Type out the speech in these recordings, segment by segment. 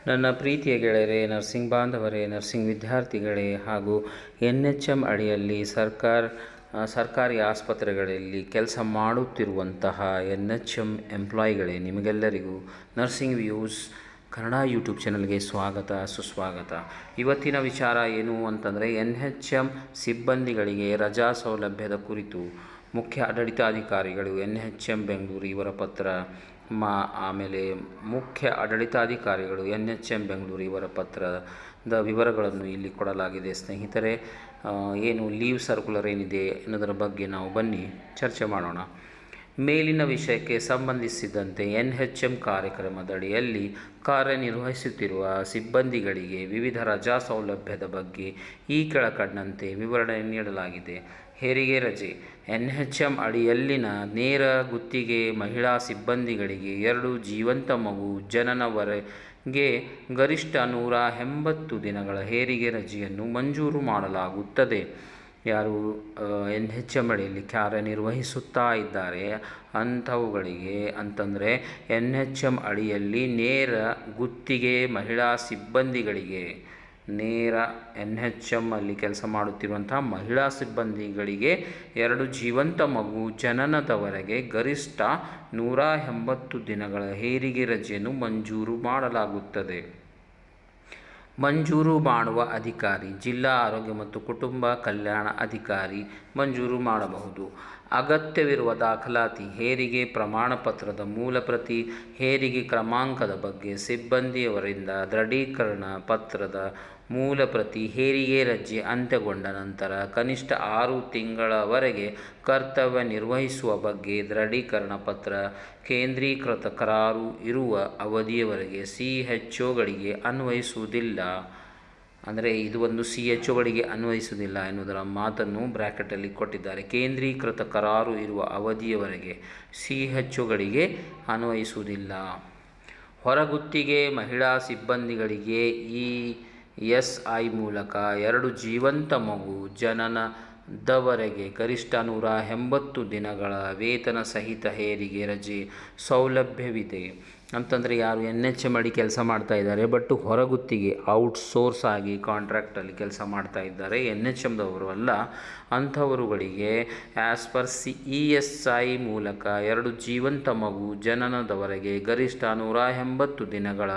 ನನ್ನ ಪ್ರೀತಿಯ ಗೆಳೆಯರೇ, ನರ್ಸಿಂಗ್ ಬಾಂಧವರೇ, ನರ್ಸಿಂಗ್ ವಿದ್ಯಾರ್ಥಿಗಳೇ ಹಾಗೂ NHM ಅಡಿಯಲ್ಲಿ ಸರ್ಕಾರಿ ಆಸ್ಪತ್ರೆಗಳಲ್ಲಿ ಕೆಲಸ ಮಾಡುತ್ತಿರುವಂತಹ NHM ಎಂಪ್ಲಾಯಿಗಳೇ, ನಿಮಗೆಲ್ಲರಿಗೂ ನರ್ಸಿಂಗ್ ವ್ಯೂಸ್ ಕನ್ನಡ ಯೂಟ್ಯೂಬ್ ಚಾನಲ್ಗೆ ಸ್ವಾಗತ ಸುಸ್ವಾಗತ. ಇವತ್ತಿನ ವಿಚಾರ ಏನು ಅಂತಂದರೆ, NHM ಸಿಬ್ಬಂದಿಗಳಿಗೆ ರಜಾ ಸೌಲಭ್ಯದ ಕುರಿತು ಮುಖ್ಯ ಆಡಳಿತಾಧಿಕಾರಿಗಳು NHM ಬೆಂಗಳೂರು ಇವರ ಪತ್ರ, ಆಮೇಲೆ ಮುಖ್ಯ ಆಡಳಿತಾಧಿಕಾರಿಗಳು NHM ಬೆಂಗಳೂರು ಇವರ ಪತ್ರದ ವಿವರಗಳನ್ನು ಇಲ್ಲಿ ಕೊಡಲಾಗಿದೆ. ಸ್ನೇಹಿತರೆ, ಏನು ಲೀವ್ ಸರ್ಕ್ಯುಲರ್ ಏನಿದೆ ಅನ್ನೋದರ ಬಗ್ಗೆ ನಾವು ಬನ್ನಿ ಚರ್ಚೆ ಮಾಡೋಣ. ಮೇಲಿನ ವಿಷಯಕ್ಕೆ ಸಂಬಂಧಿಸಿದಂತೆ NHM ಕಾರ್ಯಕ್ರಮದಡಿಯಲ್ಲಿ ಕಾರ್ಯನಿರ್ವಹಿಸುತ್ತಿರುವ ಸಿಬ್ಬಂದಿಗಳಿಗೆ ವಿವಿಧ ರಜಾ ಸೌಲಭ್ಯದ ಬಗ್ಗೆ ಈ ಕೆಳಕಂಡಂತೆ ವಿವರಣೆ ನೀಡಲಾಗಿದೆ. ಹೆರಿಗೆ ರಜೆ. NHM ಅಡಿಯಲ್ಲಿನ ನೇರ ಗುತ್ತಿಗೆ ಮಹಿಳಾ ಸಿಬ್ಬಂದಿಗಳಿಗೆ 2 ಜೀವಂತ ಮಗು ಜನನವರೆಗೆ ಗರಿಷ್ಠ 180 ದಿನಗಳ ಹೆರಿಗೆ ರಜೆಯನ್ನು ಮಂಜೂರು ಮಾಡಲಾಗುತ್ತದೆ. ಯಾರು NHM ಅಡಿಯಲ್ಲಿ ಕಾರ್ಯನಿರ್ವಹಿಸುತ್ತಾ ಇದ್ದಾರೆ ಅಂಥವುಗಳಿಗೆ ಅಂತಂದರೆ, NHM ಅಡಿಯಲ್ಲಿ ನೇರ ಗುತ್ತಿಗೆ ಮಹಿಳಾ ಸಿಬ್ಬಂದಿಗಳಿಗೆ, ನೇರ NHM ಅಲ್ಲಿ ಕೆಲಸ ಮಾಡುತ್ತಿರುವಂತಹ ಮಹಿಳಾ ಸಿಬ್ಬಂದಿಗಳಿಗೆ 2 ಜೀವಂತ ಮಗು ಜನನದವರೆಗೆ ಗರಿಷ್ಠ 180 ದಿನಗಳ ಹೆರಿಗೆ ರಜೆಯನ್ನು ಮಂಜೂರು ಮಾಡಲಾಗುತ್ತದೆ. ಮಂಜೂರು ಮಾಡುವ ಅಧಿಕಾರಿ ಜಿಲ್ಲಾ ಆರೋಗ್ಯ ಮತ್ತು ಕುಟುಂಬ ಕಲ್ಯಾಣ ಅಧಿಕಾರಿ ಮಂಜೂರು ಮಾಡಬಹುದು. ಅಗತ್ಯವಿರುವ ದಾಖಲಾತಿ: ಹೆರಿಗೆ ಪ್ರಮಾಣ ಪತ್ರದ ಮೂಲ ಪ್ರತಿ, ಹೆರಿಗೆ ಕ್ರಮಾಂಕದ ಬಗ್ಗೆ ಸಿಬ್ಬಂದಿಯವರಿಂದ ದೃಢೀಕರಣ ಪತ್ರದ ಮೂಲ ಪ್ರತಿ, ಹೆರಿಗೆ ರಜೆ ಅಂತ್ಯಗೊಂಡ ನಂತರ ಕನಿಷ್ಠ 6 ತಿಂಗಳವರೆಗೆ ಕರ್ತವ್ಯ ನಿರ್ವಹಿಸುವ ಬಗ್ಗೆ ದೃಢೀಕರಣ ಪತ್ರ, ಕೇಂದ್ರೀಕೃತ ಕರಾರು ಇರುವ ಅವಧಿಯವರೆಗೆ CHOಗಳಿಗೆ ಅನ್ವಯಿಸುವುದಿಲ್ಲ. ಅಂದರೆ ಇದು ಒಂದು CHOಗಳಿಗೆ ಅನ್ವಯಿಸುವುದಿಲ್ಲ ಎನ್ನುವುದರ ಮಾತನ್ನು ಬ್ರ್ಯಾಕೆಟಲ್ಲಿ ಕೊಟ್ಟಿದ್ದಾರೆ. ಕೇಂದ್ರೀಕೃತ ಕರಾರು ಇರುವ ಅವಧಿಯವರೆಗೆ CHOಗಳಿಗೆ ಅನ್ವಯಿಸುವುದಿಲ್ಲ. ಹೊರಗುತ್ತಿಗೆ ಮಹಿಳಾ ಸಿಬ್ಬಂದಿಗಳಿಗೆ ESI ಮೂಲಕ 2 ಜೀವಂತ ಮಗು ಜನನದವರೆಗೆ ಗರಿಷ್ಠ 180 ದಿನಗಳ ವೇತನ ಸಹಿತ ಹೆರಿಗೆ ರಜೆ ಸೌಲಭ್ಯವಿದೆ. ಅಂತಂದರೆ ಯಾರು NHM ಅಡಿ ಕೆಲಸ ಮಾಡ್ತಾ ಇದ್ದಾರೆ ಬಟ್ ಹೊರಗುತ್ತಿಗೆ ಔಟ್ಸೋರ್ಸ್ ಆಗಿ ಕಾಂಟ್ರಾಕ್ಟಲ್ಲಿ ಕೆಲಸ ಮಾಡ್ತಾ ಇದ್ದಾರೆ, NHMದವರು ಅಲ್ಲ, ಅಂಥವರುಗಳಿಗೆ ಆ್ಯಸ್ ಪರ್ ESI ಮೂಲಕ 2 ಜೀವಂತ ಮಗು ಜನನದವರೆಗೆ ಗರಿಷ್ಠ 180 ದಿನಗಳ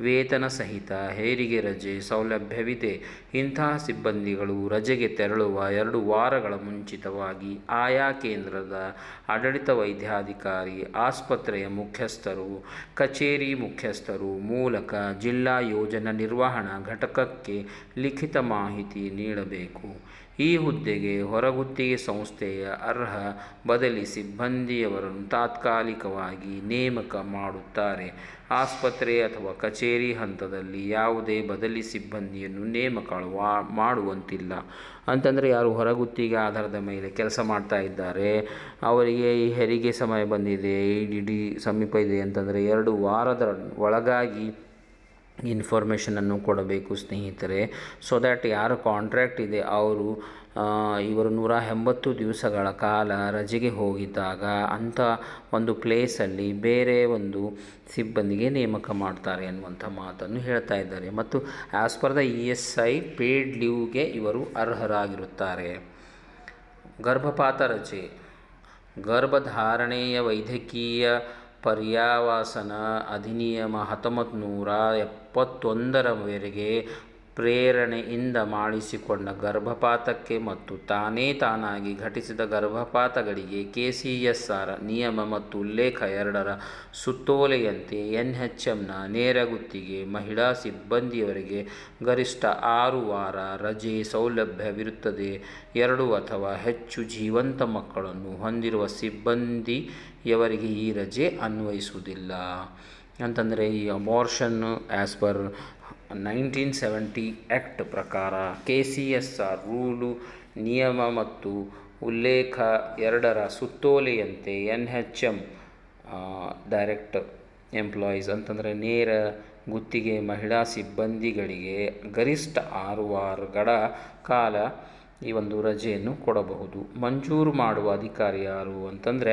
ವೇತನ ಸಹಿತ ಹೆರಿಗೆ ರಜೆ ಸೌಲಭ್ಯವಿದೆ. ಇಂತಹ ಸಿಬ್ಬಂದಿಗಳು ರಜೆಗೆ ತೆರಳುವ 2 ವಾರಗಳ ಮುಂಚಿತವಾಗಿ ಆಯಾ ಕೇಂದ್ರದ ಆಡಳಿತ ವೈದ್ಯಾಧಿಕಾರಿ, ಆಸ್ಪತ್ರೆಯ ಮುಖ್ಯಸ್ಥರು, ಕಚೇರಿ ಮುಖ್ಯಸ್ಥರು ಮೂಲಕ ಜಿಲ್ಲಾ ಯೋಜನಾ ನಿರ್ವಹಣಾ ಘಟಕಕ್ಕೆ ಲಿಖಿತ ಮಾಹಿತಿ ನೀಡಬೇಕು. ಈ ಹುದ್ದೆಗೆ ಹೊರಗುತ್ತಿಗೆ ಸಂಸ್ಥೆಯ ಅರ್ಹ ಬದಲಿ ಸಿಬ್ಬಂದಿಯವರನ್ನು ತಾತ್ಕಾಲಿಕವಾಗಿ ನೇಮಕ ಮಾಡುತ್ತಾರೆ. ಆಸ್ಪತ್ರೆ ಅಥವಾ ಕಚೇರಿ ಹಂತದಲ್ಲಿ ಯಾವುದೇ ಬದಲಿ ಸಿಬ್ಬಂದಿಯನ್ನು ನೇಮಕ ಮಾಡುವಂತಿಲ್ಲ. ಅಂತಂದರೆ ಯಾರು ಹೊರಗುತ್ತಿಗೆ ಆಧಾರದ ಮೇಲೆ ಕೆಲಸ ಮಾಡ್ತಾ ಇದ್ದಾರೆ ಅವರಿಗೆ ಈ ಹೆರಿಗೆ ಸಮಯ ಬಂದಿದೆ, EDD ಸಮೀಪ ಇದೆ ಅಂತಂದರೆ 2 ವಾರದ ಒಳಗಾಗಿ ಇನ್ಫಾರ್ಮೇಷನನ್ನು ಕೊಡಬೇಕು ಸ್ನೇಹಿತರೆ. ಸೊ ದ್ಯಾಟ್ ಯಾರು ಕಾಂಟ್ರಾಕ್ಟ್ ಇದೆ ಇವರು 180 ದಿವಸಗಳ ಕಾಲ ರಜೆಗೆ ಹೋಗಿದ್ದಾಗ ಅಂಥ ಒಂದು ಪ್ಲೇಸಲ್ಲಿ ಬೇರೆ ಒಂದು ಸಿಬ್ಬಂದಿಗೆ ನೇಮಕ ಮಾಡ್ತಾರೆ ಅನ್ನುವಂಥ ಮಾತನ್ನು ಹೇಳ್ತಾ ಇದ್ದಾರೆ. ಮತ್ತು as per the ESI paid ಲೀವ್ಗೆ ಇವರು ಅರ್ಹರಾಗಿರುತ್ತಾರೆ. ಗರ್ಭಪಾತ ರಜೆ. ಗರ್ಭಧಾರಣೆಯ ವೈದ್ಯಕೀಯ ಪರ್ಯಾವಸಾನ ಅಧಿನಿಯಮ 1971ರವರೆಗೆ ಪ್ರೇರಣೆಯಿಂದ ಮಾಡಿಸಿಕೊಂಡ ಗರ್ಭಪಾತಕ್ಕೆ ಮತ್ತು ತಾನಾಗಿ ಘಟಿಸಿದ ಗರ್ಭಪಾತಗಳಿಗೆ KCSR ನಿಯಮ ಮತ್ತು ಉಲ್ಲೇಖ 2ರ ಸುತ್ತೋಲೆಯಂತೆ NHMನ ನೇರಗುತ್ತಿಗೆ ಮಹಿಳಾ ಸಿಬ್ಬಂದಿಯವರಿಗೆ ಗರಿಷ್ಠ 6 ವಾರ ರಜೆ ಸೌಲಭ್ಯವಿರುತ್ತದೆ. 2 ಅಥವಾ ಹೆಚ್ಚು ಜೀವಂತ ಮಕ್ಕಳನ್ನು ಹೊಂದಿರುವ ಸಿಬ್ಬಂದಿಯವರಿಗೆ ಈ ರಜೆ ಅನ್ವಯಿಸುವುದಿಲ್ಲ. ಅಂತಂದರೆ ಈ ಅಬಾರ್ಷನ್ ಆ್ಯಸ್ ಪರ್ 1970 ಆ್ಯಕ್ಟ್ ಪ್ರಕಾರ KCSR ರೂಲು ನಿಯಮ ಮತ್ತು ಉಲ್ಲೇಖ 2ರ ಸುತ್ತೋಲೆಯಂತೆ NHM ಡೈರೆಕ್ಟ್ ಎಂಪ್ಲಾಯೀಸ್ ಅಂತಂದರೆ ನೇರ ಗುತ್ತಿಗೆ ಮಹಿಳಾ ಸಿಬ್ಬಂದಿಗಳಿಗೆ ಗರಿಷ್ಠ 6 ವಾರಗಳ ಕಾಲ ಈ ಒಂದು ರಜೆಯನ್ನು ಕೊಡಬಹುದು. ಮಂಜೂರು ಮಾಡುವ ಅಧಿಕಾರಿ ಯಾರು ಅಂತಂದರೆ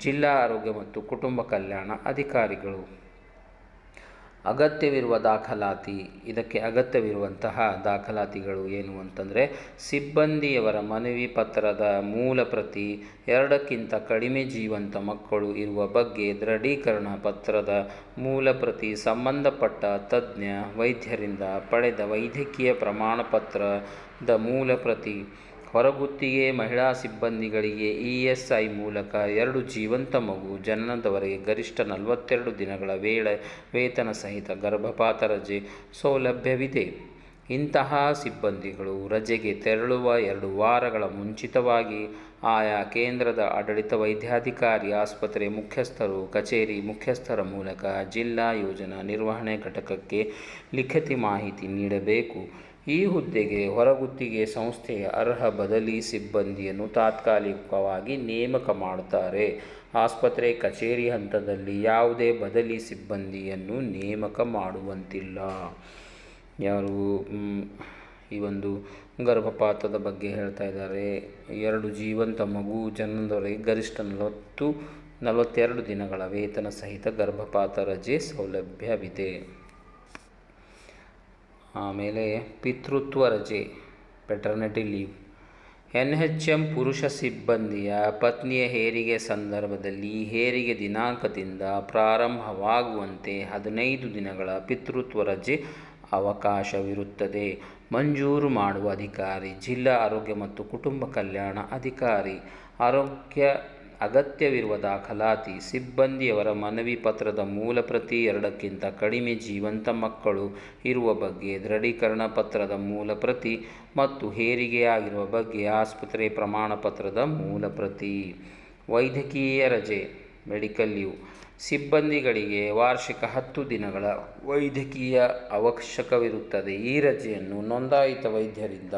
ಜಿಲ್ಲಾ ಆರೋಗ್ಯ ಮತ್ತು ಕುಟುಂಬ ಕಲ್ಯಾಣ ಅಧಿಕಾರಿಗಳು. ಅಗತ್ಯವಿರುವ ದಾಖಲಾತಿ. ಇದಕ್ಕೆ ಅಗತ್ಯವಿರುವಂತಹ ದಾಖಲಾತಿಗಳು ಏನು ಅಂತಂದರೆ, ಸಿಬ್ಬಂದಿಯವರ ಮನವಿ ಪತ್ರದ ಮೂಲ ಪ್ರತಿ, 2ಕ್ಕಿಂತ ಕಡಿಮೆ ಜೀವಂತ ಮಕ್ಕಳು ಇರುವ ಬಗ್ಗೆ ದೃಢೀಕರಣ ಪತ್ರದ ಮೂಲ ಪ್ರತಿ, ಸಂಬಂಧಪಟ್ಟ ತಜ್ಞ ವೈದ್ಯರಿಂದ ಪಡೆದ ವೈದ್ಯಕೀಯ ಪ್ರಮಾಣಪತ್ರದ ಮೂಲ ಪ್ರತಿ. ಹೊರಗುತ್ತಿಗೆ ಮಹಿಳಾ ಸಿಬ್ಬಂದಿಗಳಿಗೆ ESI ಮೂಲಕ 2 ಜೀವಂತ ಮಗು ಜನನದವರೆಗೆ ಗರಿಷ್ಠ 42 ದಿನಗಳ ವೇತನ ಸಹಿತ ಗರ್ಭಪಾತ ರಜೆ ಸೌಲಭ್ಯವಿದೆ. ಇಂತಹ ಸಿಬ್ಬಂದಿಗಳು ರಜೆಗೆ ತೆರಳುವ 2 ವಾರಗಳ ಮುಂಚಿತವಾಗಿ ಆಯಾ ಕೇಂದ್ರದ ಆಡಳಿತ ವೈದ್ಯಾಧಿಕಾರಿ, ಆಸ್ಪತ್ರೆ ಮುಖ್ಯಸ್ಥರು, ಕಚೇರಿ ಮುಖ್ಯಸ್ಥರ ಮೂಲಕ ಜಿಲ್ಲಾ ಯೋಜನಾ ನಿರ್ವಹಣೆ ಘಟಕಕ್ಕೆ ಲಿಖಿತ ಮಾಹಿತಿ ನೀಡಬೇಕು. ಈ ಹುದ್ದೆಗೆ ಹೊರಗುತ್ತಿಗೆ ಸಂಸ್ಥೆಯ ಅರ್ಹ ಬದಲಿ ಸಿಬ್ಬಂದಿಯನ್ನು ತಾತ್ಕಾಲಿಕವಾಗಿ ನೇಮಕ ಮಾಡುತ್ತಾರೆ. ಆಸ್ಪತ್ರೆ ಕಚೇರಿ ಹಂತದಲ್ಲಿ ಯಾವುದೇ ಬದಲಿ ಸಿಬ್ಬಂದಿಯನ್ನು ನೇಮಕ ಮಾಡುವಂತಿಲ್ಲ. ಯಾರು ಈ ಒಂದು ಗರ್ಭಪಾತದ ಬಗ್ಗೆ ಹೇಳ್ತಾ ಇದ್ದಾರೆ. 2 ಜೀವಂತ ಮಗು ಜನನದವರೆಗೆ ಗರಿಷ್ಠ 42 ದಿನಗಳ ವೇತನ ಸಹಿತ ಗರ್ಭಪಾತ ರಜೆ ಸೌಲಭ್ಯವಿದೆ. ಆಮೇಲೆ ಪಿತೃತ್ವ ರಜೆ, ಪೆಟರ್ನಿಟಿ ಲೀವ್. NHM ಪುರುಷ ಸಿಬ್ಬಂದಿಯ ಪತ್ನಿಯ ಹೆರಿಗೆ ಸಂದರ್ಭದಲ್ಲಿ ಹೆರಿಗೆ ದಿನಾಂಕದಿಂದ ಪ್ರಾರಂಭವಾಗುವಂತೆ 15 ದಿನಗಳ ಪಿತೃತ್ವ ರಜೆ ಅವಕಾಶವಿರುತ್ತದೆ. ಮಂಜೂರು ಮಾಡುವ ಅಧಿಕಾರಿ ಜಿಲ್ಲಾ ಆರೋಗ್ಯ ಮತ್ತು ಕುಟುಂಬ ಕಲ್ಯಾಣ ಅಧಿಕಾರಿ. ಅಗತ್ಯವಿರುವ ದಾಖಲಾತಿ: ಸಿಬ್ಬಂದಿಯವರ ಮನವಿ ಪತ್ರದ ಮೂಲ ಪ್ರತಿ, 2ಕ್ಕಿಂತ ಕಡಿಮೆ ಜೀವಂತ ಮಕ್ಕಳು ಇರುವ ಬಗ್ಗೆ ದೃಢೀಕರಣ ಪತ್ರದ ಮೂಲ ಪ್ರತಿ ಮತ್ತು ಹೆರಿಗೆಯಾಗಿರುವ ಬಗ್ಗೆ ಆಸ್ಪತ್ರೆ ಪ್ರಮಾಣಪತ್ರದ ಮೂಲ ಪ್ರತಿ. ವೈದ್ಯಕೀಯ ರಜೆ, ಮೆಡಿಕಲ್ ಲೀವ್. ಸಿಬ್ಬಂದಿಗಳಿಗೆ ವಾರ್ಷಿಕ 10 ದಿನಗಳ ವೈದ್ಯಕೀಯ ಅವಕಾಶವಿರುತ್ತದೆ. ಈ ರಜೆಯನ್ನು ನೋಂದಾಯಿತ ವೈದ್ಯರಿಂದ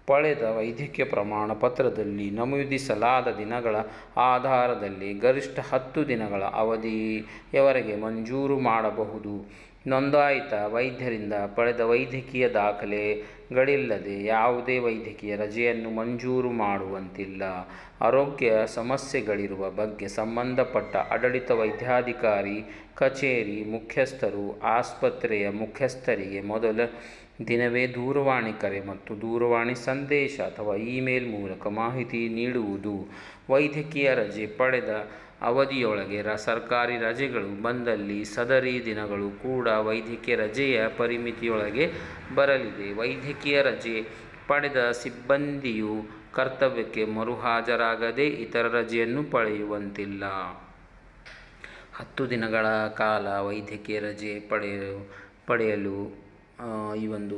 ಪಡೆದ ವೈದ್ಯಕೀಯ ಪ್ರಮಾಣ ಪತ್ರದಲ್ಲಿ ನಮೂದಿಸಲಾದ ದಿನಗಳ ಆಧಾರದಲ್ಲಿ ಗರಿಷ್ಠ 10 ದಿನಗಳ ಅವಧಿಯವರೆಗೆ ಮಂಜೂರು ಮಾಡಬಹುದು. ನೋಂದಾಯಿತ ವೈದ್ಯರಿಂದ ಪಡೆದ ವೈದ್ಯಕೀಯ ದಾಖಲೆಗಳಿಲ್ಲದೆ ಯಾವುದೇ ವೈದ್ಯಕೀಯ ರಜೆಯನ್ನು ಮಂಜೂರು ಮಾಡುವಂತಿಲ್ಲ. ಆರೋಗ್ಯ ಸಮಸ್ಯೆಗಳಿರುವ ಬಗ್ಗೆ ಸಂಬಂಧಪಟ್ಟ ಆಡಳಿತ ವೈದ್ಯಾಧಿಕಾರಿ, ಕಚೇರಿ ಮುಖ್ಯಸ್ಥರು ಆಸ್ಪತ್ರೆಯ ಮುಖ್ಯಸ್ಥರಿಗೆ ಮೊದಲ ದಿನವೇ ದೂರವಾಣಿ ಕರೆ ಮತ್ತು ದೂರವಾಣಿ ಸಂದೇಶ ಅಥವಾ ಇಮೇಲ್ ಮೂಲಕ ಮಾಹಿತಿ ನೀಡುವುದು. ವೈದ್ಯಕೀಯ ರಜೆ ಪಡೆದ ಅವಧಿಯೊಳಗೆ ಸರ್ಕಾರಿ ರಜೆಗಳು ಬಂದಲ್ಲಿ ಸದರಿ ದಿನಗಳು ಕೂಡ ವೈದ್ಯಕೀಯ ರಜೆಯ ಪರಿಮಿತಿಯೊಳಗೆ ಬರಲಿದೆ. ವೈದ್ಯಕೀಯ ರಜೆ ಪಡೆದ ಸಿಬ್ಬಂದಿಯು ಕರ್ತವ್ಯಕ್ಕೆ ಮರುಹಾಜರಾಗದೆ ಇತರ ರಜೆಯನ್ನು ಪಡೆಯುವಂತಿಲ್ಲ. 10 ದಿನಗಳ ಕಾಲ ವೈದ್ಯಕೀಯ ರಜೆ ಪಡೆಯಲು ಈ ಒಂದು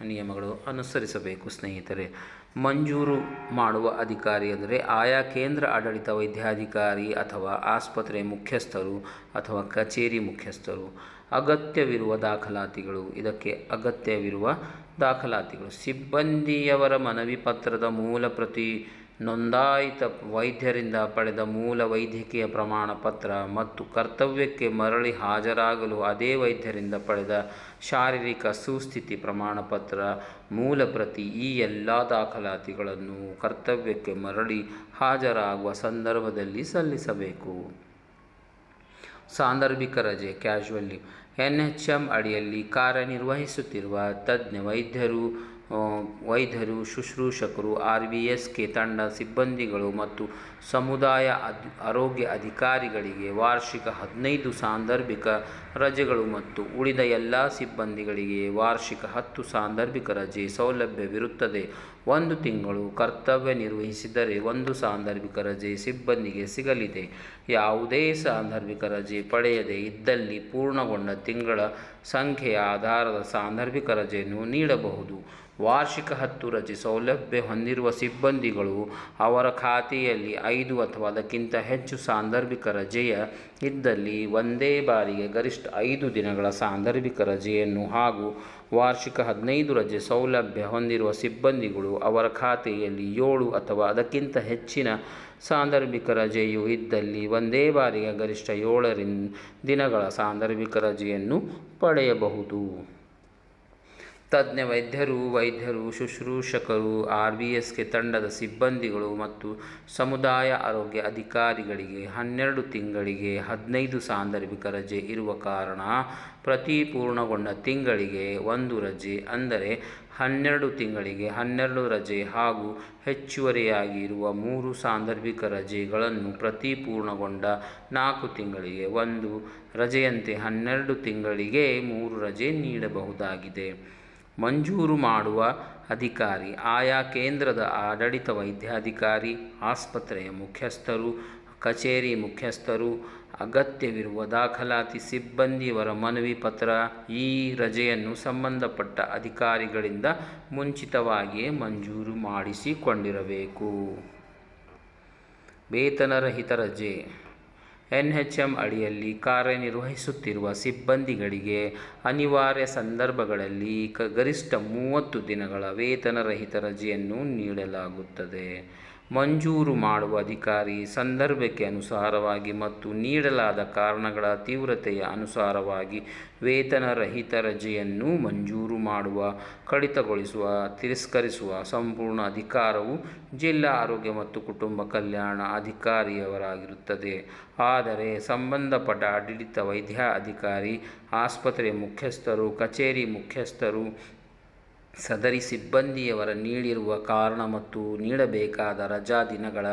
ನಿಯಮಗಳು ಅನುಸರಿಸಬೇಕು ಸ್ನೇಹಿತರೆ. ಮಂಜೂರು ಮಾಡುವ ಅಧಿಕಾರಿ ಅಂದರೆ ಆಯಾ ಕೇಂದ್ರ ಆಡಳಿತ ವೈದ್ಯಾಧಿಕಾರಿ ಅಥವಾ ಆಸ್ಪತ್ರೆ ಮುಖ್ಯಸ್ಥರು ಅಥವಾ ಕಚೇರಿ ಮುಖ್ಯಸ್ಥರು. ಅಗತ್ಯವಿರುವ ದಾಖಲಾತಿಗಳು. ಇದಕ್ಕೆ ಅಗತ್ಯವಿರುವ ದಾಖಲಾತಿಗಳು: ಸಿಬ್ಬಂದಿಯವರ ಮನವಿ ಪತ್ರದ ಮೂಲ ಪ್ರತಿ, ನೋಂದಾಯಿತ ವೈದ್ಯರಿಂದ ಪಡೆದ ಮೂಲ ವೈದ್ಯಕೀಯ ಪ್ರಮಾಣ ಪತ್ರ ಮತ್ತು ಕರ್ತವ್ಯಕ್ಕೆ ಮರಳಿ ಹಾಜರಾಗಲು ಅದೇ ವೈದ್ಯರಿಂದ ಪಡೆದ ಶಾರೀರಿಕ ಸುಸ್ಥಿತಿ ಪ್ರಮಾಣಪತ್ರ ಮೂಲ ಪ್ರತಿ. ಈ ಎಲ್ಲ ದಾಖಲಾತಿಗಳನ್ನು ಕರ್ತವ್ಯಕ್ಕೆ ಮರಳಿ ಹಾಜರಾಗುವ ಸಂದರ್ಭದಲ್ಲಿ ಸಲ್ಲಿಸಬೇಕು. ಸಾಂದರ್ಭಿಕ ರಜೆ, ಕ್ಯಾಶುವಲ್ ಲೀವ್. NHM ಅಡಿಯಲ್ಲಿ ಕಾರ್ಯನಿರ್ವಹಿಸುತ್ತಿರುವ ತಜ್ಞ ವೈದ್ಯರು, ಶುಶ್ರೂಷಕರು, RVSK ತಂಡ ಸಿಬ್ಬಂದಿಗಳು ಮತ್ತು ಸಮುದಾಯ ಆರೋಗ್ಯ ಅಧಿಕಾರಿಗಳಿಗೆ ವಾರ್ಷಿಕ 15 ಸಾಂದರ್ಭಿಕ ರಜೆಗಳು ಮತ್ತು ಉಳಿದ ಎಲ್ಲ ಸಿಬ್ಬಂದಿಗಳಿಗೆ ವಾರ್ಷಿಕ 10 ಸಾಂದರ್ಭಿಕ ರಜೆ ಸೌಲಭ್ಯವಿರುತ್ತದೆ. 1 ತಿಂಗಳು ಕರ್ತವ್ಯ ನಿರ್ವಹಿಸಿದರೆ 1 ಸಾಂದರ್ಭಿಕ ರಜೆ ಸಿಬ್ಬಂದಿಗೆ ಸಿಗಲಿದೆ. ಯಾವುದೇ ಸಾಂದರ್ಭಿಕ ರಜೆ ಪಡೆಯದೇ ಇದ್ದಲ್ಲಿ ಪೂರ್ಣಗೊಂಡ ತಿಂಗಳ ಸಂಖ್ಯೆಯ ಆಧಾರದ ಸಾಂದರ್ಭಿಕ ರಜೆಯನ್ನು ನೀಡಬಹುದು. ವಾರ್ಷಿಕ 10 ರಜೆ ಸೌಲಭ್ಯ ಹೊಂದಿರುವ ಸಿಬ್ಬಂದಿಗಳು ಅವರ ಖಾತೆಯಲ್ಲಿ 5 ಅಥವಾ ಅದಕ್ಕಿಂತ ಹೆಚ್ಚು ಸಾಂದರ್ಭಿಕ ರಜೆಯ ಇದ್ದಲ್ಲಿ ಒಂದೇ ಬಾರಿಗೆ ಗರಿಷ್ಠ 5 ದಿನಗಳ ಸಾಂದರ್ಭಿಕ ರಜೆಯನ್ನು ಹಾಗೂ ವಾರ್ಷಿಕ 15 ರಜೆ ಸೌಲಭ್ಯ ಹೊಂದಿರುವ ಸಿಬ್ಬಂದಿಗಳು ಅವರ ಖಾತೆಯಲ್ಲಿ 7 ಅಥವಾ ಅದಕ್ಕಿಂತ ಹೆಚ್ಚಿನ ಸಾಂದರ್ಭಿಕ ರಜೆಯು ಇದ್ದಲ್ಲಿ ಒಂದೇ ಬಾರಿಗೆ ಗರಿಷ್ಠ 7 ದಿನಗಳ ಸಾಂದರ್ಭಿಕ ರಜೆಯನ್ನು ಪಡೆಯಬಹುದು. ತಜ್ಞ ವೈದ್ಯರು, ಶುಶ್ರೂಷಕರು, RBSK ತಂಡದ ಸಿಬ್ಬಂದಿಗಳು ಮತ್ತು ಸಮುದಾಯ ಆರೋಗ್ಯ ಅಧಿಕಾರಿಗಳಿಗೆ 12 ತಿಂಗಳಿಗೆ 15 ಸಾಂದರ್ಭಿಕ ರಜೆ ಇರುವ ಕಾರಣ ಪ್ರತಿ ಪೂರ್ಣಗೊಂಡ ತಿಂಗಳಿಗೆ 1 ರಜೆ, ಅಂದರೆ 12 ತಿಂಗಳಿಗೆ 12 ರಜೆ ಹಾಗೂ ಹೆಚ್ಚುವರಿಯಾಗಿ ಇರುವ 3 ಸಾಂದರ್ಭಿಕ ರಜೆಗಳನ್ನು ಪ್ರತಿ ಪೂರ್ಣಗೊಂಡ 4 ತಿಂಗಳಿಗೆ 1 ರಜೆಯಂತೆ 12 ತಿಂಗಳಿಗೆ 3 ರಜೆ ನೀಡಬಹುದಾಗಿದೆ. ಮಂಜೂರು ಮಾಡುವ ಅಧಿಕಾರಿ ಆಯಾ ಕೇಂದ್ರದ ಆಡಳಿತ ವೈದ್ಯಾಧಿಕಾರಿ, ಆಸ್ಪತ್ರೆಯ ಮುಖ್ಯಸ್ಥರು, ಕಚೇರಿ ಮುಖ್ಯಸ್ಥರು, ಅಗತ್ಯವಿರುವ ದಾಖಲಾತಿ ಸಿಬ್ಬಂದಿಯವರ ಮನವಿ ಪತ್ರ ಈ ರಜೆಯನ್ನು ಸಂಬಂಧಪಟ್ಟ ಅಧಿಕಾರಿಗಳಿಂದ ಮುಂಚಿತವಾಗಿಯೇ ಮಂಜೂರು ಮಾಡಿಸಿಕೊಂಡಿರಬೇಕು. ವೇತನರಹಿತ ರಜೆ. NHM ಅಡಿಯಲ್ಲಿ ಕಾರ್ಯನಿರ್ವಹಿಸುತ್ತಿರುವ ಸಿಬ್ಬಂದಿಗಳಿಗೆ ಅನಿವಾರ್ಯ ಸಂದರ್ಭಗಳಲ್ಲಿ ಗರಿಷ್ಠ 30 ದಿನಗಳ ವೇತನರಹಿತ ರಜೆಯನ್ನು ನೀಡಲಾಗುತ್ತದೆ. ಮಂಜೂರು ಮಾಡುವ ಅಧಿಕಾರಿ ಸಂದರ್ಭಕ್ಕೆ ಅನುಸಾರವಾಗಿ ಮತ್ತು ನೀಡಲಾದ ಕಾರಣಗಳ ತೀವ್ರತೆಯ ಅನುಸಾರವಾಗಿ ವೇತನರಹಿತ ರಜೆಯನ್ನು ಮಂಜೂರು ಮಾಡುವ, ಕಡಿತಗೊಳಿಸುವ, ತಿರಸ್ಕರಿಸುವ ಸಂಪೂರ್ಣ ಅಧಿಕಾರವು ಜಿಲ್ಲಾ ಆರೋಗ್ಯ ಮತ್ತು ಕುಟುಂಬ ಕಲ್ಯಾಣ ಅಧಿಕಾರಿಯವರಾಗಿರುತ್ತದೆ. ಆದರೆ ಸಂಬಂಧಪಟ್ಟ ಆಡಳಿತ ವೈದ್ಯಾಧಿಕಾರಿ, ಆಸ್ಪತ್ರೆಯ ಮುಖ್ಯಸ್ಥರು, ಕಚೇರಿ ಮುಖ್ಯಸ್ಥರು ಸದರಿ ಸಿಬ್ಬಂದಿಯವರ ನೀಡಿರುವ ಕಾರಣ ಮತ್ತು ನೀಡಬೇಕಾದ ರಜಾ ದಿನಗಳ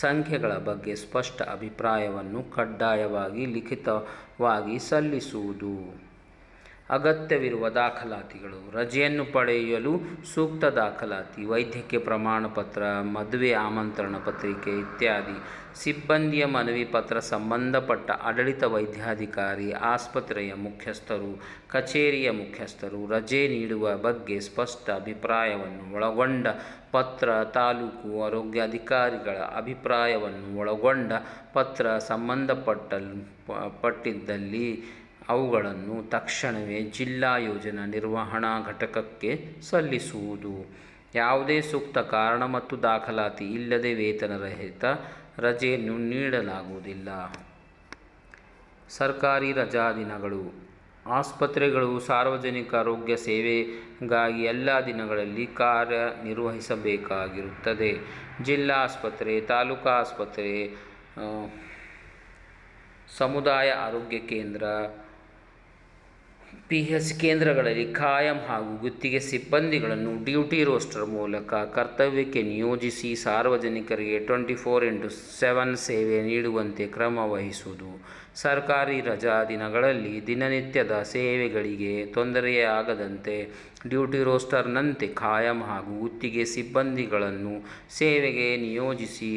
ಸಂಖ್ಯೆಗಳ ಬಗ್ಗೆ ಸ್ಪಷ್ಟ ಅಭಿಪ್ರಾಯವನ್ನು ಕಡ್ಡಾಯವಾಗಿ ಲಿಖಿತವಾಗಿ ಸಲ್ಲಿಸುವುದು. ಅಗತ್ಯವಿರುವ ದಾಖಲಾತಿಗಳು. ರಜೆಯನ್ನು ಪಡೆಯಲು ಸೂಕ್ತ ದಾಖಲಾತಿ, ವೈದ್ಯಕೀಯ ಪ್ರಮಾಣಪತ್ರ, ಮದುವೆ ಆಮಂತ್ರಣ ಪತ್ರಿಕೆ ಇತ್ಯಾದಿ. ಸಿಬ್ಬಂದಿಯ ಮನವಿ ಪತ್ರ ಸಂಬಂಧಪಟ್ಟ ಆಡಳಿತ ವೈದ್ಯಾಧಿಕಾರಿ, ಆಸ್ಪತ್ರೆಯ ಮುಖ್ಯಸ್ಥರು, ಕಚೇರಿಯ ಮುಖ್ಯಸ್ಥರು ರಜೆ ನೀಡುವ ಬಗ್ಗೆ ಸ್ಪಷ್ಟ ಅಭಿಪ್ರಾಯವನ್ನು ಒಳಗೊಂಡ ಪತ್ರ, ತಾಲೂಕು ಆರೋಗ್ಯಾಧಿಕಾರಿಗಳ ಅಭಿಪ್ರಾಯವನ್ನು ಒಳಗೊಂಡ ಪತ್ರ ಸಂಬಂಧಪಟ್ಟಿದ್ದಲ್ಲಿ ಅವುಗಳನ್ನು ತಕ್ಷಣವೇ ಜಿಲ್ಲಾ ಯೋಜನಾ ನಿರ್ವಹಣಾ ಘಟಕಕ್ಕೆ ಸಲ್ಲಿಸುವುದು. ಯಾವುದೇ ಸೂಕ್ತ ಕಾರಣ ಮತ್ತು ದಾಖಲಾತಿ ಇಲ್ಲದೆ ವೇತನರಹಿತ ರಜೆಯನ್ನು ನೀಡಲಾಗುವುದಿಲ್ಲ. ಸರ್ಕಾರಿ ರಜಾ ದಿನಗಳು. ಆಸ್ಪತ್ರೆಗಳು ಸಾರ್ವಜನಿಕ ಆರೋಗ್ಯ ಸೇವೆಗಾಗಿ ಎಲ್ಲ ದಿನಗಳಲ್ಲಿ ಕಾರ್ಯನಿರ್ವಹಿಸಬೇಕಾಗಿರುತ್ತದೆ. ಜಿಲ್ಲಾ ಆಸ್ಪತ್ರೆ, ತಾಲೂಕು ಆಸ್ಪತ್ರೆ, ಸಮುದಾಯ ಆರೋಗ್ಯ ಕೇಂದ್ರ, PH ಕೇಂದ್ರಗಳಲ್ಲಿ ಕಾಯಂ ಹಾಗೂ ಗುತ್ತಿಗೆ ಸಿಬ್ಬಂದಿಗಳನ್ನು ಡ್ಯೂಟಿ ರೋಸ್ಟರ್ ಮೂಲಕ ಕರ್ತವ್ಯಕ್ಕೆ ನಿಯೋಜಿಸಿ ಸಾರ್ವಜನಿಕರಿಗೆ 24x7 ಸೇವೆ ನೀಡುವಂತೆ ಕ್ರಮ ವಹಿಸುವುದು. ಸರ್ಕಾರಿ ರಜಾ ದಿನಗಳಲ್ಲಿ ದಿನನಿತ್ಯದ ಸೇವೆಗಳಿಗೆ ತೊಂದರೆಯಾಗದಂತೆ ಡ್ಯೂಟಿ ರೋಸ್ಟರ್ನಂತೆ ಕಾಯಂ ಹಾಗೂ ಗುತ್ತಿಗೆ ಸಿಬ್ಬಂದಿಗಳನ್ನು ಸೇವೆಗೆ ನಿಯೋಜಿಸಿ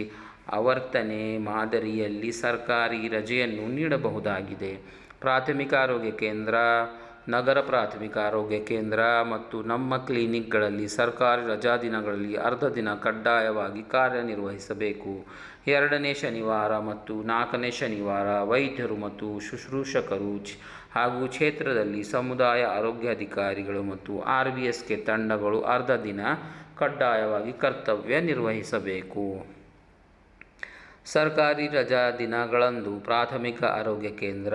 ಆವರ್ತನೆ ಮಾದರಿಯಲ್ಲಿ ಸರ್ಕಾರಿ ರಜೆಯನ್ನು ನೀಡಬಹುದಾಗಿದೆ. ಪ್ರಾಥಮಿಕ ಆರೋಗ್ಯ ಕೇಂದ್ರ, ನಗರ ಪ್ರಾಥಮಿಕ ಆರೋಗ್ಯ ಕೇಂದ್ರ ಮತ್ತು ನಮ್ಮ ಕ್ಲಿನಿಕ್ಗಳಲ್ಲಿ ಸರ್ಕಾರಿ ರಜಾ ದಿನಗಳಲ್ಲಿ ಅರ್ಧ ದಿನ ಕಡ್ಡಾಯವಾಗಿ ಕಾರ್ಯನಿರ್ವಹಿಸಬೇಕು. 2ನೇ ಶನಿವಾರ ಮತ್ತು 4ನೇ ಶನಿವಾರ ವೈದ್ಯರು ಮತ್ತು ಶುಶ್ರೂಷಕರು ಹಾಗೂ ಕ್ಷೇತ್ರದಲ್ಲಿ ಸಮುದಾಯ ಆರೋಗ್ಯಾಧಿಕಾರಿಗಳು ಮತ್ತು RBSK ತಂಡಗಳು ಅರ್ಧ ದಿನ ಕಡ್ಡಾಯವಾಗಿ ಕರ್ತವ್ಯ ನಿರ್ವಹಿಸಬೇಕು. ಸರ್ಕಾರಿ ರಜಾ ದಿನಗಳಂದು ಪ್ರಾಥಮಿಕ ಆರೋಗ್ಯ ಕೇಂದ್ರ,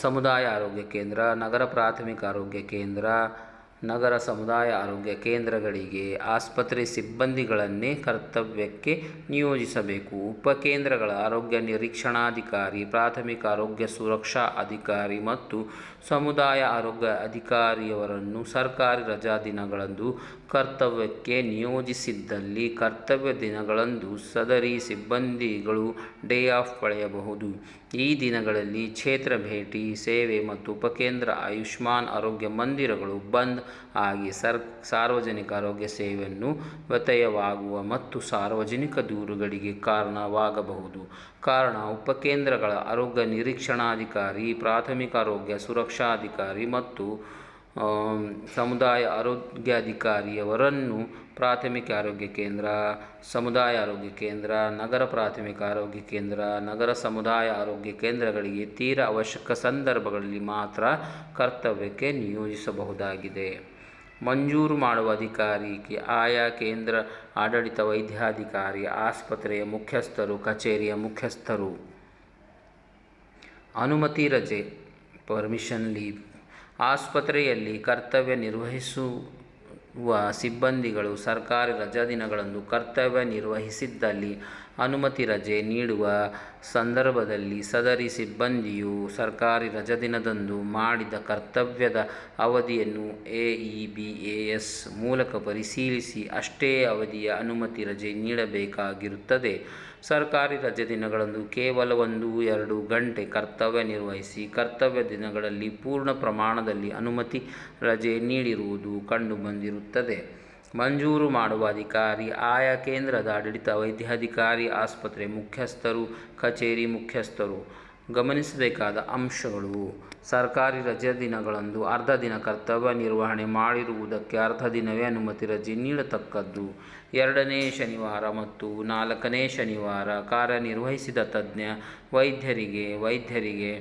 ಸಮುದಾಯ ಆರೋಗ್ಯ ಕೇಂದ್ರ, ನಗರ ಪ್ರಾಥಮಿಕ ಆರೋಗ್ಯ ಕೇಂದ್ರ, ನಗರ ಸಮುದಾಯ ಆರೋಗ್ಯ ಕೇಂದ್ರಗಳಿಗೆ ಆಸ್ಪತ್ರೆ ಸಿಬ್ಬಂದಿಗಳನ್ನೇ ಕರ್ತವ್ಯಕ್ಕೆ ನಿಯೋಜಿಸಬೇಕು. ಉಪಕೇಂದ್ರಗಳ ಆರೋಗ್ಯ ನಿರೀಕ್ಷಣಾಧಿಕಾರಿ, ಪ್ರಾಥಮಿಕ ಆರೋಗ್ಯ ಸುರಕ್ಷಾ ಅಧಿಕಾರಿ ಮತ್ತು ಸಮುದಾಯ ಆರೋಗ್ಯ ಅಧಿಕಾರಿಯವರನ್ನು ಸರ್ಕಾರಿ ರಜಾ ದಿನಗಳಂದು ಕರ್ತವ್ಯಕ್ಕೆ ನಿಯೋಜಿಸಿದ್ದಲ್ಲಿ ಕರ್ತವ್ಯ ದಿನಗಳಂದು ಸದರಿ ಸಿಬ್ಬಂದಿಗಳು ಡೇ ಆಫ್ ಪಡೆಯಬಹುದು. ಈ ದಿನಗಳಲ್ಲಿ ಕ್ಷೇತ್ರ ಭೇಟಿ ಸೇವೆ ಮತ್ತು ಉಪಕೇಂದ್ರ ಆಯುಷ್ಮಾನ್ ಆರೋಗ್ಯ ಮಂದಿರಗಳು ಬಂದ್ ಆಗಿ ಸಾರ್ವಜನಿಕ ಆರೋಗ್ಯ ಸೇವೆಯನ್ನು ವ್ಯತ್ಯಯವಾಗುವ ಮತ್ತು ಸಾರ್ವಜನಿಕ ದೂರುಗಳಿಗೆ ಕಾರಣವಾಗಬಹುದು. ಕಾರಣ ಉಪಕೇಂದ್ರಗಳ ಆರೋಗ್ಯ ನಿರೀಕ್ಷಣಾಧಿಕಾರಿ, ಪ್ರಾಥಮಿಕ ಆರೋಗ್ಯ ಸುರಕ್ಷಾಧಿಕಾರಿ ಮತ್ತು ಸಮುದಾಯ ಆರೋಗ್ಯಾಧಿಕಾರಿಯವರನ್ನು ಪ್ರಾಥಮಿಕ ಆರೋಗ್ಯ ಕೇಂದ್ರ, ಸಮುದಾಯ ಆರೋಗ್ಯ ಕೇಂದ್ರ, ನಗರ ಪ್ರಾಥಮಿಕ ಆರೋಗ್ಯ ಕೇಂದ್ರ, ನಗರ ಸಮುದಾಯ ಆರೋಗ್ಯ ಕೇಂದ್ರಗಳಿಗೆ ತೀರಾ ಅವಶ್ಯಕ ಸಂದರ್ಭಗಳಲ್ಲಿ ಮಾತ್ರ ಕರ್ತವ್ಯಕ್ಕೆ ನಿಯೋಜಿಸಬಹುದಾಗಿದೆ. ಮಂಜೂರು ಮಾಡುವ ಅಧಿಕಾರಿ ಆಯಾ ಕೇಂದ್ರ ಆಡಳಿತ ವೈದ್ಯಾಧಿಕಾರಿ, ಆಸ್ಪತ್ರೆಯ ಮುಖ್ಯಸ್ಥರು, ಕಚೇರಿಯ ಮುಖ್ಯಸ್ಥರು. ಅನುಮತಿ ರಜೆ, ಪರ್ಮಿಷನ್ ಲೀವ್. ಆಸ್ಪತ್ರೆಯಲ್ಲಿ ಕರ್ತವ್ಯ ನಿರ್ವಹಿಸುವ ಸಿಬ್ಬಂದಿಗಳು ಸರ್ಕಾರಿ ರಜಾದಿನಗಳಂದು ಕರ್ತವ್ಯ ನಿರ್ವಹಿಸಿದ್ದಲ್ಲಿ ಅನುಮತಿ ರಜೆ ನೀಡುವ ಸಂದರ್ಭದಲ್ಲಿ ಸದರಿ ಸಿಬ್ಬಂದಿಯು ಸರ್ಕಾರಿ ರಜಾದಿನದಂದು ಮಾಡಿದ ಕರ್ತವ್ಯದ ಅವಧಿಯನ್ನು AEBAS ಮೂಲಕ ಪರಿಶೀಲಿಸಿ ಅಷ್ಟೇ ಅವಧಿಯ ಅನುಮತಿ ರಜೆ ನೀಡಬೇಕಾಗಿರುತ್ತದೆ. ಸರ್ಕಾರಿ ರಜಾದಿನಗಳಂದು ಕೇವಲ 1-2 ಗಂಟೆ ಕರ್ತವ್ಯ ನಿರ್ವಹಿಸಿ ಕರ್ತವ್ಯ ದಿನಗಳಲ್ಲಿ ಪೂರ್ಣ ಪ್ರಮಾಣದಲ್ಲಿ ಅನುಮತಿ ರಜೆ ನೀಡಿರುವುದು ಕಂಡುಬಂದಿರುತ್ತದೆ. ಮಂಜೂರು ಮಾಡುವ ಅಧಿಕಾರಿ ಆಯಾ ಕೇಂದ್ರದ ಆಡಳಿತ ವೈದ್ಯಾಧಿಕಾರಿ, ಆಸ್ಪತ್ರೆ ಮುಖ್ಯಸ್ಥರು, ಕಚೇರಿ ಮುಖ್ಯಸ್ಥರು. ಗಮನಿಸಬೇಕಾದ ಅಂಶಗಳು: ಸರ್ಕಾರಿ ರಜೆ ದಿನಗಳಂದು ಅರ್ಧ ದಿನ ಕರ್ತವ್ಯ ನಿರ್ವಹಣೆ ಮಾಡಿರುವುದಕ್ಕೆ ಅರ್ಧ ದಿನವೇ ಅನುಮತಿ ರಜೆ ನೀಡತಕ್ಕದ್ದು. 2ನೇ ಶನಿವಾರ ಮತ್ತು 4ನೇ ಶನಿವಾರ ಕಾರ್ಯನಿರ್ವಹಿಸಿದ ತಜ್ಞ ವೈದ್ಯರಿಗೆ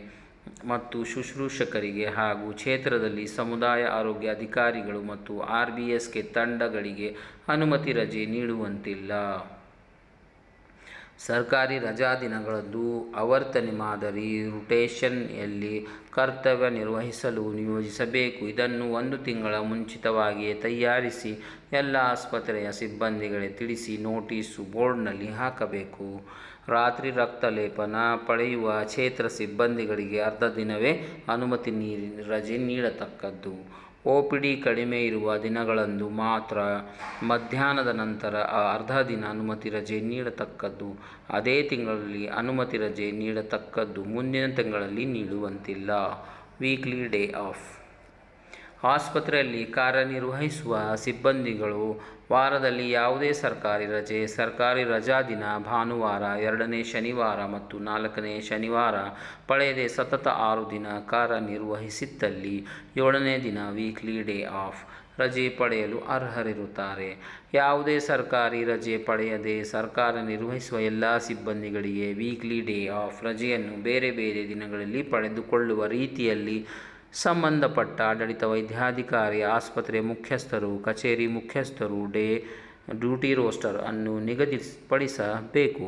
ಮತ್ತು ಶುಶ್ರೂಷಕರಿಗೆ ಹಾಗೂ ಕ್ಷೇತ್ರದಲ್ಲಿ ಸಮುದಾಯ ಆರೋಗ್ಯ ಅಧಿಕಾರಿಗಳು ಮತ್ತು RBSK ತಂಡಗಳಿಗೆ ಅನುಮತಿ ರಜೆ ನೀಡುವಂತಿಲ್ಲ. ಸರ್ಕಾರಿ ರಜಾ ದಿನಗಳಂದು ಆವರ್ತನೆ ಮಾದರಿ ರೋಟೇಷನ್ಯಲ್ಲಿ ಕರ್ತವ್ಯ ನಿರ್ವಹಿಸಲು ನಿಯೋಜಿಸಬೇಕು. ಇದನ್ನು 1 ತಿಂಗಳ ಮುಂಚಿತವಾಗಿಯೇ ತಯಾರಿಸಿ ಎಲ್ಲ ಆಸ್ಪತ್ರೆಯ ಸಿಬ್ಬಂದಿಗಳಿಗೆ ತಿಳಿಸಿ ನೋಟಿಸು ಬೋರ್ಡ್ನಲ್ಲಿ ಹಾಕಬೇಕು. ರಾತ್ರಿ ರಕ್ತಲೇಪನ ಪಡೆಯುವ ಕ್ಷೇತ್ರ ಸಿಬ್ಬಂದಿಗಳಿಗೆ ಅರ್ಧ ದಿನವೇ ಅನುಮತಿ ರಜೆ ನೀಡತಕ್ಕದ್ದು. OPD ಕಡಿಮೆ ಇರುವ ದಿನಗಳಂದು ಮಾತ್ರ ಮಧ್ಯಾಹ್ನದ ನಂತರ ಅರ್ಧ ದಿನ ಅನುಮತಿ ರಜೆ ನೀಡತಕ್ಕದ್ದು. ಅದೇ ತಿಂಗಳಲ್ಲಿ ಅನುಮತಿ ರಜೆ ನೀಡತಕ್ಕದ್ದು, ಮುಂದಿನ ತಿಂಗಳಲ್ಲಿ ನೀಡುವಂತಿಲ್ಲ. Weekly day of. ಆಸ್ಪತ್ರೆಯಲ್ಲಿ ಕಾರ್ಯನಿರ್ವಹಿಸುವ ಸಿಬ್ಬಂದಿಗಳು ವಾರದಲ್ಲಿ ಯಾವುದೇ ಸರ್ಕಾರಿ ರಜಾ ದಿನ, ಭಾನುವಾರ, 2ನೇ ಶನಿವಾರ ಮತ್ತು 4ನೇ ಶನಿವಾರ ಪಡೆಯದೆ ಸತತ 6 ದಿನ ಕಾರ್ಯನಿರ್ವಹಿಸಿದ್ದಲ್ಲಿ 7ನೇ ದಿನ ವೀಕ್ಲಿ ಡೇ ಆಫ್ ರಜೆ ಪಡೆಯಲು ಅರ್ಹರಿರುತ್ತಾರೆ. ಯಾವುದೇ ಸರ್ಕಾರಿ ರಜೆ ಪಡೆಯದೆ ಕಾರ್ಯನಿರ್ವಹಿಸುವ ಎಲ್ಲ ಸಿಬ್ಬಂದಿಗಳಿಗೆ ವೀಕ್ಲಿ ಡೇ ಆಫ್ ರಜೆಯನ್ನು ಬೇರೆ ಬೇರೆ ದಿನಗಳಲ್ಲಿ ಪಡೆದುಕೊಳ್ಳುವ ರೀತಿಯಲ್ಲಿ ಸಂಬಂಧಪಟ್ಟ ಆಡಳಿತ ವೈದ್ಯಾಧಿಕಾರಿ, ಆಸ್ಪತ್ರೆ ಮುಖ್ಯಸ್ಥರು, ಕಚೇರಿ ಮುಖ್ಯಸ್ಥರು ಡ್ಯೂಟಿ ರೋಸ್ಟರ್ ಅನ್ನು ನಿಗದಿಪಡಿಸಬೇಕು.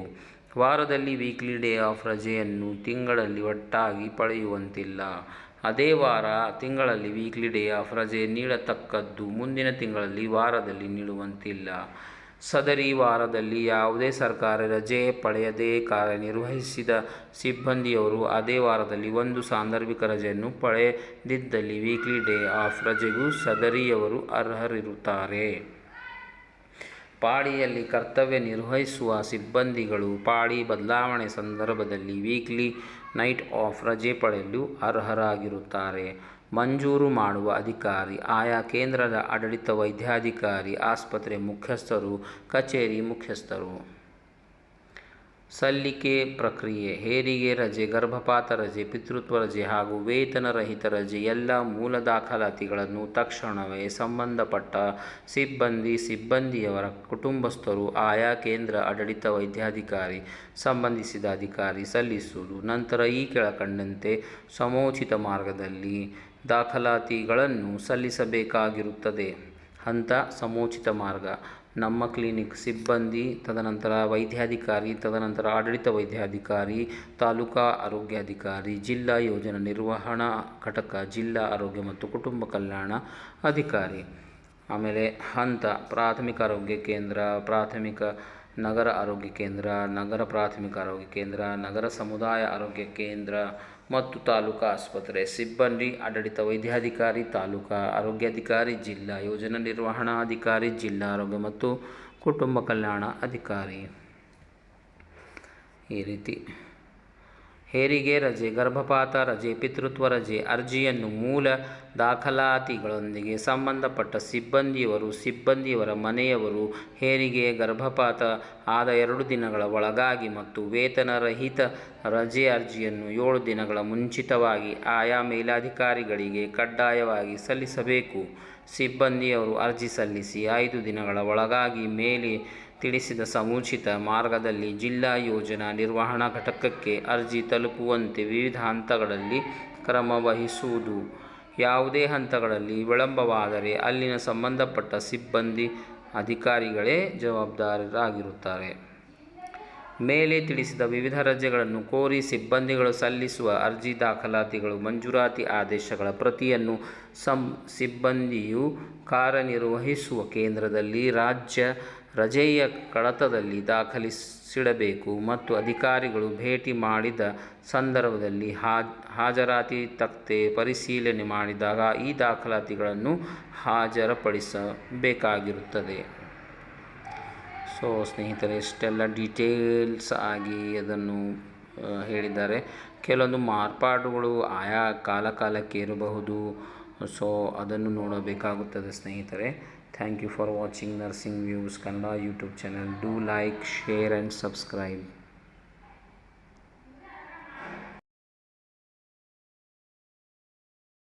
ವಾರದಲ್ಲಿ ವೀಕ್ಲಿ ಡೇ ಆಫ್ ರಜೆಯನ್ನು ತಿಂಗಳಲ್ಲಿ ಒಟ್ಟಾಗಿ ಪಡೆಯುವಂತಿಲ್ಲ. ಅದೇ ತಿಂಗಳಲ್ಲಿ ವೀಕ್ಲಿ ಡೇ ಆಫ್ ರಜೆ ನೀಡತಕ್ಕದ್ದು, ಮುಂದಿನ ತಿಂಗಳಲ್ಲಿ ವಾರದಲ್ಲಿ ನೀಡುವಂತಿಲ್ಲ. ಸದರಿ ವಾರದಲ್ಲಿ ಯಾವುದೇ ಸರ್ಕಾರಿ ರಜೆ ಪಡೆಯದೆ ಕಾರ್ಯನಿರ್ವಹಿಸಿದ ಸಿಬ್ಬಂದಿಯವರು ಅದೇ ವಾರದಲ್ಲಿ 1 ಸಾಂದರ್ಭಿಕ ರಜೆಯನ್ನು ಪಡೆದಿದ್ದಲ್ಲಿ ವೀಕ್ಲಿ ಡೇ ಆಫ್ ರಜೆಗೂ ಸದರಿಯವರು ಅರ್ಹರಿರುತ್ತಾರೆ. ಪಾಳಿಯಲ್ಲಿ ಕರ್ತವ್ಯ ನಿರ್ವಹಿಸುವ ಸಿಬ್ಬಂದಿಗಳು ಪಾಳಿ ಬದಲಾವಣೆ ಸಂದರ್ಭದಲ್ಲಿ ವೀಕ್ಲಿ ನೈಟ್ ಆಫ್ ರಜೆ ಪಡೆಯಲು ಅರ್ಹರಾಗಿರುತ್ತಾರೆ. ಮಂಜೂರು ಮಾಡುವ ಅಧಿಕಾರಿ ಆಯಾ ಕೇಂದ್ರದ ಆಡಳಿತ ವೈದ್ಯಾಧಿಕಾರಿ, ಆಸ್ಪತ್ರೆ ಮುಖ್ಯಸ್ಥರು, ಕಚೇರಿ ಮುಖ್ಯಸ್ಥರು. ಸಲ್ಲಿಕೆ ಪ್ರಕ್ರಿಯೆ: ಹೆರಿಗೆ ರಜೆ, ಗರ್ಭಪಾತ ರಜೆ, ಪಿತೃತ್ವ ರಜೆ ಹಾಗೂ ವೇತನ ರಹಿತ ರಜೆ ಎಲ್ಲ ಮೂಲ ದಾಖಲಾತಿಗಳನ್ನು ತಕ್ಷಣವೇ ಸಂಬಂಧಪಟ್ಟ ಸಿಬ್ಬಂದಿಯವರ ಕುಟುಂಬಸ್ಥರು, ಆಯಾ ಕೇಂದ್ರ ಆಡಳಿತ ವೈದ್ಯಾಧಿಕಾರಿ, ಸಂಬಂಧಿಸಿದ ಅಧಿಕಾರಿ ಸಲ್ಲಿಸುವುದು. ನಂತರ ಈ ಕೆಳಕಂಡಂತೆ ಸಮಯೋಚಿತ ಮಾರ್ಗದಲ್ಲಿ ದಾಖಲಾತಿಗಳನ್ನು ಸಲ್ಲಿಸಬೇಕಾಗಿರುತ್ತದೆ. ಹಂತ: ಸಮಯೋಚಿತ ಮಾರ್ಗ: ನಮ್ಮ ಕ್ಲಿನಿಕ್ ಸಿಬ್ಬಂದಿ, ತದನಂತರ ವೈದ್ಯಾಧಿಕಾರಿ, ತದನಂತರ ಆಡಳಿತ ವೈದ್ಯಾಧಿಕಾರಿ, ತಾಲೂಕಾ ಆರೋಗ್ಯಾಧಿಕಾರಿ, ಜಿಲ್ಲಾ ಯೋಜನಾ ನಿರ್ವಹಣಾ ಘಟಕ, ಜಿಲ್ಲಾ ಆರೋಗ್ಯ ಮತ್ತು ಕುಟುಂಬ ಕಲ್ಯಾಣ ಅಧಿಕಾರಿ. ಆಮೇಲೆ ಹಂತ: ಪ್ರಾಥಮಿಕ ಆರೋಗ್ಯ ಕೇಂದ್ರ, ಪ್ರಾಥಮಿಕ ನಗರ ಆರೋಗ್ಯ ಕೇಂದ್ರ, ನಗರ ಪ್ರಾಥಮಿಕ ಆರೋಗ್ಯ ಕೇಂದ್ರ, ನಗರ ಸಮುದಾಯ ಆರೋಗ್ಯ ಕೇಂದ್ರ ಮತ್ತು ತಾಲೂಕಾ ಆಸ್ಪತ್ರೆ ಸಿಬ್ಬಂದಿ, ಆಡಳಿತ ವೈದ್ಯಾಧಿಕಾರಿ, ತಾಲೂಕಾ ಆರೋಗ್ಯಾಧಿಕಾರಿ, ಜಿಲ್ಲಾ ಯೋಜನಾ ನಿರ್ವಹಣಾ ಅಧಿಕಾರಿ, ಜಿಲ್ಲಾ ಆರೋಗ್ಯ ಮತ್ತು ಕುಟುಂಬ ಕಲ್ಯಾಣ ಅಧಿಕಾರಿ. ಈ ರೀತಿ ಹೆರಿಗೆ ರಜೆ, ಗರ್ಭಪಾತ ರಜೆ, ಪಿತೃತ್ವ ರಜೆ ಅರ್ಜಿಯನ್ನು ಮೂಲ ದಾಖಲಾತಿಗಳೊಂದಿಗೆ ಸಂಬಂಧಪಟ್ಟ ಸಿಬ್ಬಂದಿಯವರ ಮನೆಯವರು ಹೆರಿಗೆ, ಗರ್ಭಪಾತ ಆದ 2 ದಿನಗಳ ಒಳಗಾಗಿ ಮತ್ತು ವೇತನ ರಹಿತ ರಜೆ ಅರ್ಜಿಯನ್ನು 7 ದಿನಗಳ ಮುಂಚಿತವಾಗಿ ಆಯಾ ಮೇಲಧಿಕಾರಿಗಳಿಗೆ ಕಡ್ಡಾಯವಾಗಿ ಸಲ್ಲಿಸಬೇಕು. ಸಿಬ್ಬಂದಿಯವರು ಅರ್ಜಿ ಸಲ್ಲಿಸಿ 5 ದಿನಗಳ ಒಳಗಾಗಿ ಮೇಲೆ ತಿಳಿಸಿದ ಸಮಯೋಚಿತ ಮಾರ್ಗದಲ್ಲಿ ಜಿಲ್ಲಾ ಯೋಜನಾ ನಿರ್ವಹಣಾ ಘಟಕಕ್ಕೆ ಅರ್ಜಿ ತಲುಪುವಂತೆ ವಿವಿಧ ಹಂತಗಳಲ್ಲಿ ಕ್ರಮ ವಹಿಸುವುದು. ಯಾವುದೇ ಹಂತಗಳಲ್ಲಿ ವಿಳಂಬವಾದರೆ ಅಲ್ಲಿನ ಸಂಬಂಧಪಟ್ಟ ಸಿಬ್ಬಂದಿ ಅಧಿಕಾರಿಗಳೇ ಜವಾಬ್ದಾರರಾಗಿರುತ್ತಾರೆ. ಮೇಲೆ ತಿಳಿಸಿದ ವಿವಿಧ ರಜೆಗಳನ್ನು ಕೋರಿ ಸಿಬ್ಬಂದಿಗಳು ಸಲ್ಲಿಸುವ ಅರ್ಜಿ ದಾಖಲಾತಿಗಳು ಮಂಜೂರಾತಿ ಆದೇಶಗಳ ಪ್ರತಿಯನ್ನು ಸಿಬ್ಬಂದಿಯು ಕಾರ್ಯನಿರ್ವಹಿಸುವ ಕೇಂದ್ರದಲ್ಲಿ ರಾಜ್ಯ ರಜೆಯ ಕಡತದಲ್ಲಿ ದಾಖಲಿಸಿಡಬೇಕು ಮತ್ತು ಅಧಿಕಾರಿಗಳು ಭೇಟಿ ಮಾಡಿದ ಸಂದರ್ಭದಲ್ಲಿ ಹಾಜರಾತಿ ತಕ್ತೆ ಪರಿಶೀಲನೆ ಮಾಡಿದಾಗ ಈ ದಾಖಲಾತಿಗಳನ್ನು ಹಾಜರುಪಡಿಸಬೇಕಾಗಿರುತ್ತದೆ. ಸೊ ಸ್ನೇಹಿತರೆ, ಇಷ್ಟೆಲ್ಲ ಡೀಟೇಲ್ಸ್ ಆಗಿ ಅದನ್ನು ಹೇಳಿದ್ದಾರೆ. ಕೆಲವೊಂದು ಮಾರ್ಪಾಡುಗಳು ಆಯಾ ಕಾಲಕ್ಕೆ ಇರಬಹುದು. ಸೊ ಅದನ್ನು ನೋಡಬೇಕಾಗುತ್ತದೆ ಸ್ನೇಹಿತರೆ. Thank you for watching nursing views Kannada YouTube channel. Do like, share and subscribe.